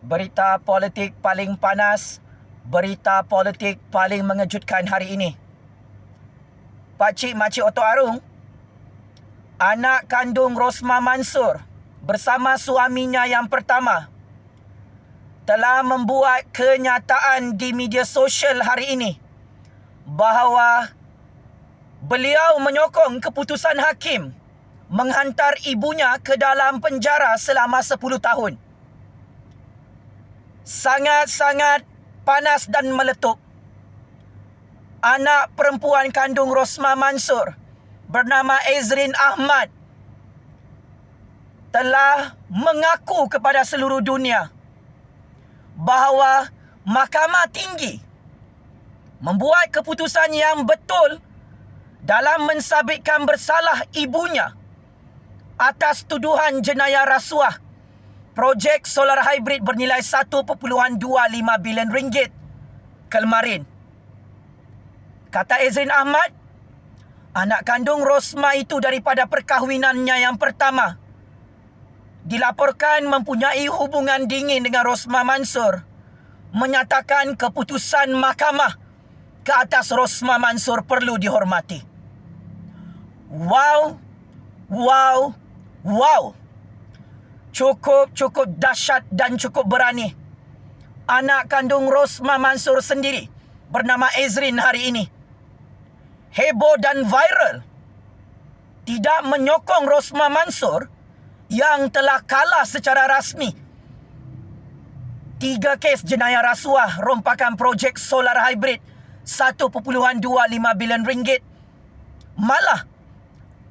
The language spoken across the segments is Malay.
Berita politik paling panas, berita politik paling mengejutkan hari ini. Pakcik Makcik Otok Arung, anak kandung Rosmah Mansor bersama suaminya yang pertama telah membuat kenyataan di media sosial hari ini bahawa beliau menyokong keputusan hakim menghantar ibunya ke dalam penjara selama 10 tahun. Sangat-sangat panas dan meletup. Anak perempuan kandung Rosmah Mansor bernama Ezrin Ahmad telah mengaku kepada seluruh dunia bahawa Mahkamah Tinggi membuat keputusan yang betul dalam mensabitkan bersalah ibunya atas tuduhan jenayah rasuah projek solar hybrid bernilai 1.25 bilion ringgit kemarin. Kata Ezrin Ahmad, anak kandung Rosmah itu daripada perkahwinannya yang pertama dilaporkan mempunyai hubungan dingin dengan Rosmah Mansor, menyatakan keputusan mahkamah ke atas Rosmah Mansor perlu dihormati. Wow, wow, wow. Cukup dahsyat dan cukup berani. Anak kandung Rosmah Mansor sendiri bernama Ezrin hari ini heboh dan viral, tidak menyokong Rosmah Mansor yang telah kalah secara rasmi 3 kes jenayah rasuah rompakan projek solar hybrid 1.25 bilion ringgit. Malah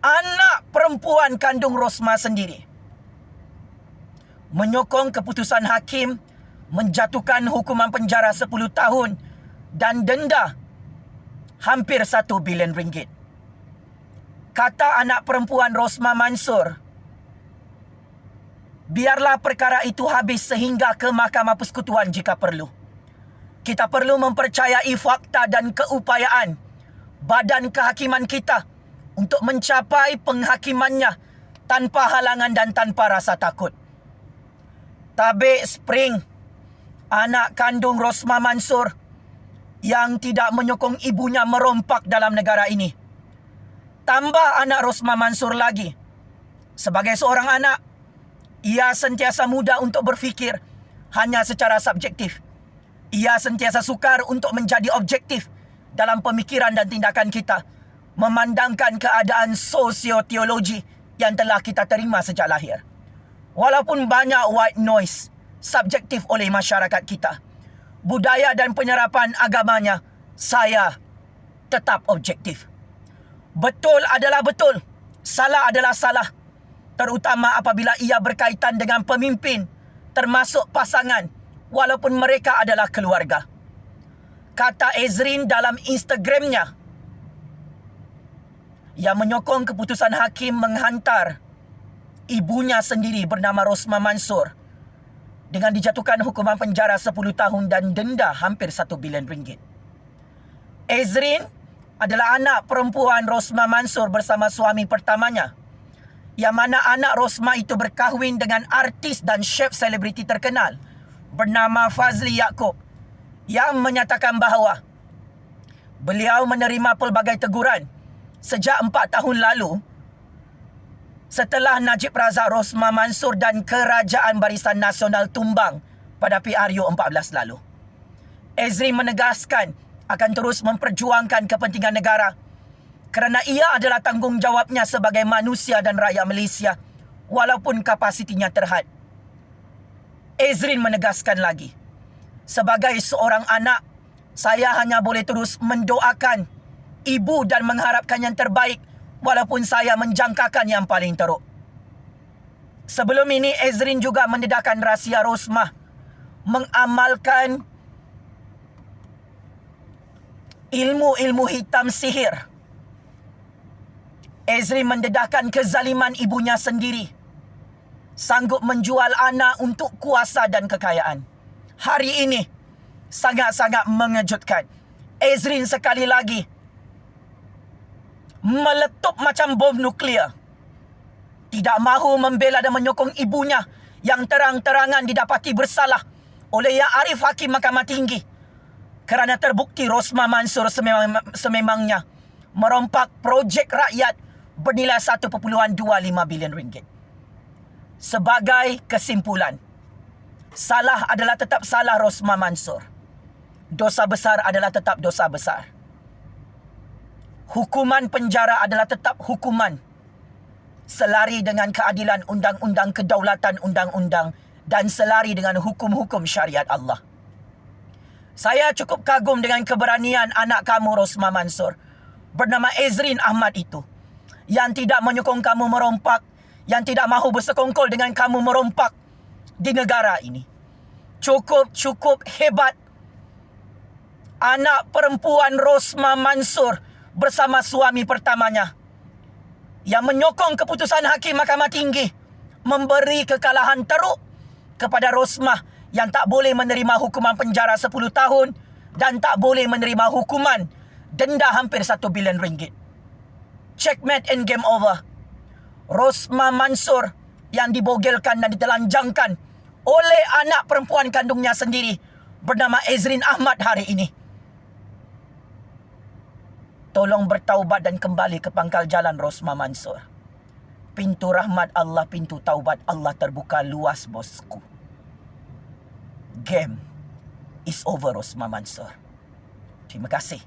anak perempuan kandung Rosmah sendiri menyokong keputusan hakim menjatuhkan hukuman penjara 10 tahun dan denda hampir 1 bilion ringgit. Kata anak perempuan Rosmah Mansor, biarlah perkara itu habis sehingga ke Mahkamah Persekutuan jika perlu. Kita perlu mempercayai fakta dan keupayaan badan kehakiman kita untuk mencapai penghakimannya tanpa halangan dan tanpa rasa takut. Tabik Spring, anak kandung Rosmah Mansor yang tidak menyokong ibunya merompak dalam negara ini. Tambah anak Rosmah Mansor lagi, sebagai seorang anak, ia sentiasa mudah untuk berfikir hanya secara subjektif. Ia sentiasa sukar untuk menjadi objektif dalam pemikiran dan tindakan kita, memandangkan keadaan sosioteologi yang telah kita terima sejak lahir. Walaupun banyak white noise subjektif oleh masyarakat kita, budaya dan penyerapan agamanya, saya tetap objektif. Betul adalah betul, salah adalah salah, terutama apabila ia berkaitan dengan pemimpin, termasuk pasangan, walaupun mereka adalah keluarga. Kata Ezrin dalam Instagramnya, yang menyokong keputusan hakim menghantar ibunya sendiri bernama Rosmah Mansor dengan dijatuhkan hukuman penjara 10 tahun dan denda hampir 1 bilion ringgit. Ezrin adalah anak perempuan Rosmah Mansor bersama suami pertamanya, yang mana anak Rosmah itu berkahwin dengan artis dan chef selebriti terkenal bernama Fazli Yaakob, yang menyatakan bahawa beliau menerima pelbagai teguran sejak 4 tahun lalu setelah Najib Razak, Rosmah Mansor dan Kerajaan Barisan Nasional tumbang pada PRU 14 lalu. Ezrin menegaskan akan terus memperjuangkan kepentingan negara kerana ia adalah tanggungjawabnya sebagai manusia dan rakyat Malaysia walaupun kapasitinya terhad. Ezrin menegaskan lagi, sebagai seorang anak, saya hanya boleh terus mendoakan ibu dan mengharapkan yang terbaik walaupun saya menjangkakan yang paling teruk. Sebelum ini, Ezrin juga mendedahkan rahsia Rosmah mengamalkan ilmu-ilmu hitam sihir. Ezrin mendedahkan kezaliman ibunya sendiri, sanggup menjual anak untuk kuasa dan kekayaan. Hari ini sangat-sangat mengejutkan. Ezrin sekali lagi meletup macam bom nuklear. Tidak mahu membela dan menyokong ibunya yang terang-terangan didapati bersalah oleh Yang Arif Hakim Mahkamah Tinggi kerana terbukti Rosmah Mansur sememangnya merompak projek rakyat bernilai 1.25 bilion ringgit. Sebagai kesimpulan, salah adalah tetap salah Rosmah Mansur. Dosa besar adalah tetap dosa besar. Hukuman penjara adalah tetap hukuman, selari dengan keadilan undang-undang kedaulatan undang-undang dan selari dengan hukum-hukum syariat Allah. Saya cukup kagum dengan keberanian anak kamu Rosmah Mansur bernama Ezrin Ahmad itu, yang tidak menyokong kamu merompak, yang tidak mahu bersekongkol dengan kamu merompak di negara ini. Cukup hebat. Anak perempuan Rosmah Mansur bersama suami pertamanya yang menyokong keputusan Hakim Mahkamah Tinggi memberi kekalahan teruk kepada Rosmah yang tak boleh menerima hukuman penjara 10 tahun dan tak boleh menerima hukuman denda hampir 1 bilion ringgit. Checkmate and game over. Rosmah Mansur yang dibogelkan dan ditelanjangkan oleh anak perempuan kandungnya sendiri bernama Ezrin Ahmad hari ini. Tolong bertaubat dan kembali ke pangkal jalan Rosmah Mansur. Pintu rahmat Allah, pintu taubat Allah terbuka luas, bosku. Game is over, Rosmah Mansur. Terima kasih.